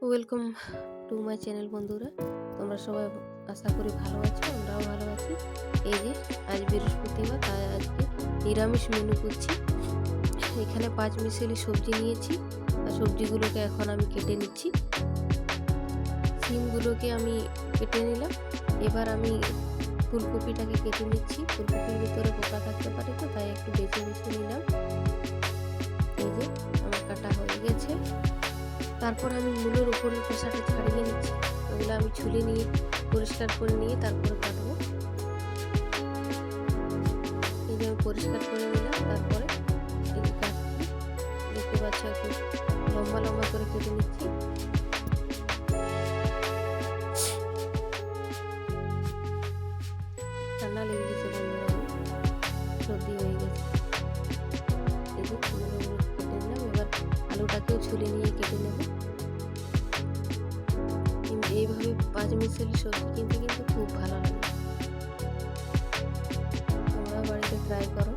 Welcome to my channel বন্ধুরা, তোমরা সবাই আশা করি ভালো আছো। আমরাও ভালো আছি। এই যে আজ বৃহস্পতিবার, তাই আজকে নিরামিষ মেনু করছি। এখানে 5 মিশালি সবজি নিয়েছি আর সবজিগুলোকে এখন আমি কেটে নিচ্ছি। সিমগুলোকে আমি কেটে নিলাম। এবার আমি ফুলকপিটাকে কেটে নিচ্ছি। ফুলকপির ভিতরে পোকা থাকতে পারে, তো তাই একটু বেছে বেছে নিলাম। এই যে আমার কাটা হয়ে গেছে। তারপর আমি মূলোর উপরের খোসাটা ছাড়িয়ে নিচ্ছি। ওগুলো আমি ছুলে নিয়ে পরিষ্কার করে নিয়ে তারপরে কাটবো। এই যে আমি পরিষ্কার করে নিলাম। তারপরে এই যে কাটছি, দেখতে পাচ্ছ একটু লম্বা লম্বা করে কেটে নিচ্ছি। ঠান্ডা লেগে গেছে বন্ধুরা, সর্দি হয়ে গেছে। এই যে মূলগুলো কেটে নিলাম। এবার আলুটাকেও ছুলে নিয়ে কেটে নেব। এইভাবে 5 মিশালি সবজি কিনতে কিন্তু খুব ভালো লাগে। তোমরা বাড়িতে ট্রাই করো।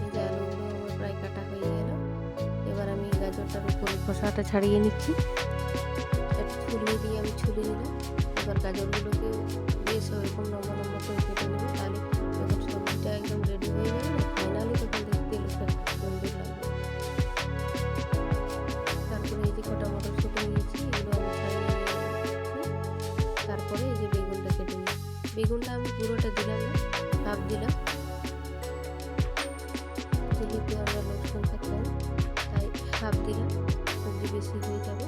এই যে আলুগুলো আমার প্রায় কাটা হয়ে গেল। এবার আমি গাজরটার উপরে খোসাটা ছাড়িয়ে নিচ্ছি। একটু ছুরিয়ে দিয়ে আমি ছুলে নিলাম। এবার গাজরগুলোকেও বেশ ওরকম লম্বা লম্বা করে কেটে নেব। তাহলে যখন সবজিটা একদম রেডি হয়ে যাবে না, ফাইনালি তখন দেখতে লোকটা সুন্দর লাগবে। তারপরে এই যে কটা মটরশুঁটি নিয়েছি, এগুলো আমি ছাড়িয়ে নিয়েছি। তারপরে এই যে বেগুনটা কেটে নিই। বেগুনটা আমি পুরোটা দিলাম না, হাফ দিলাম। যেহেতু আমরা লোক সংখ্যা কম, তাই হাফ দিলাম, সবজি বেশি হয়ে যাবে।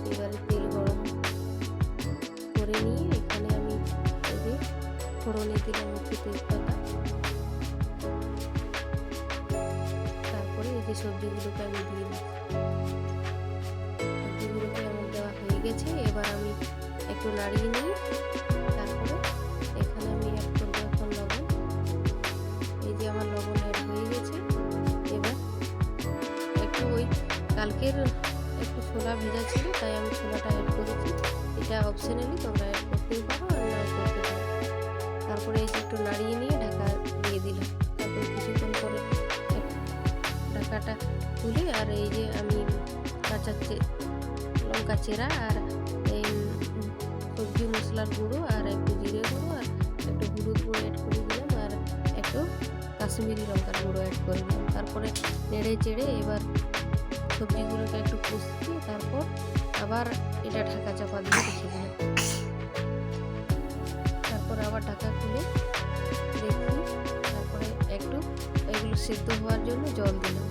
এবারে তেল গরম করে নিয়ে এখানে আমি এই যে ফোড়নে দিলাম একটু তেজপাতা। তারপরে এই যে সবজিগুলোকে আমি দিয়ে দিচ্ছি। সবজিগুলোকে আমার দেওয়া হয়ে গেছে। এবার আমি একটু নাড়িয়ে নিই। তারপরে এখানে আমি অ্যাড করবো এখন লবণ। এই যে আমার লবণ অ্যাড হয়ে গেছে। এবার একটু ওই কালকের একটু ছোলা ভেজা ছিল, তাই আমি ছোলাটা অ্যাড করেছি। এটা অপশনালি, তোমরা অ্যাড করতেই পারো আর নাও করতে পারো। তারপরে এই যে একটু নাড়িয়ে নিয়ে ঢাকা দিয়ে দিলাম। তারপরে কিছুক্ষণ পরে ঢাকাটা তুলে আর এই যে আমি কাঁচা লঙ্কা চেরা আর এই সবজি মশলার গুঁড়ো আর একটু জিরে গুঁড়ো আর একটু হলুদ গুঁড়ো অ্যাড করে দিলাম আর একটু কাশ্মীরি লঙ্কার গুঁড়ো অ্যাড করে দিলাম। তারপরে নেড়ে চেড়ে এবার সবজিগুলোকে একটু কষিয়ে তারপর আবার এটা ঢাকা চাপা দিয়ে রেখে দিলাম। তারপর আবার ঢাকা খুলে দেখি। তারপরে একটু এগুলো সেদ্ধ হওয়ার জন্য জল দিলাম।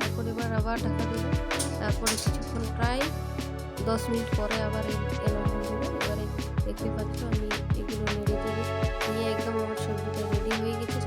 তারপর এবার আবার ঢাকা দিলাম। তারপরে কিছুক্ষণ প্রায় 10 মিনিট পরে আবার এলাম বন্ধুরা। এবারে দেখতে পাচ্ছ আমি এগুলো নেড়ে চেড়ে নিয়ে একদম আমার সবজিটা রেডি হয়ে গেছে।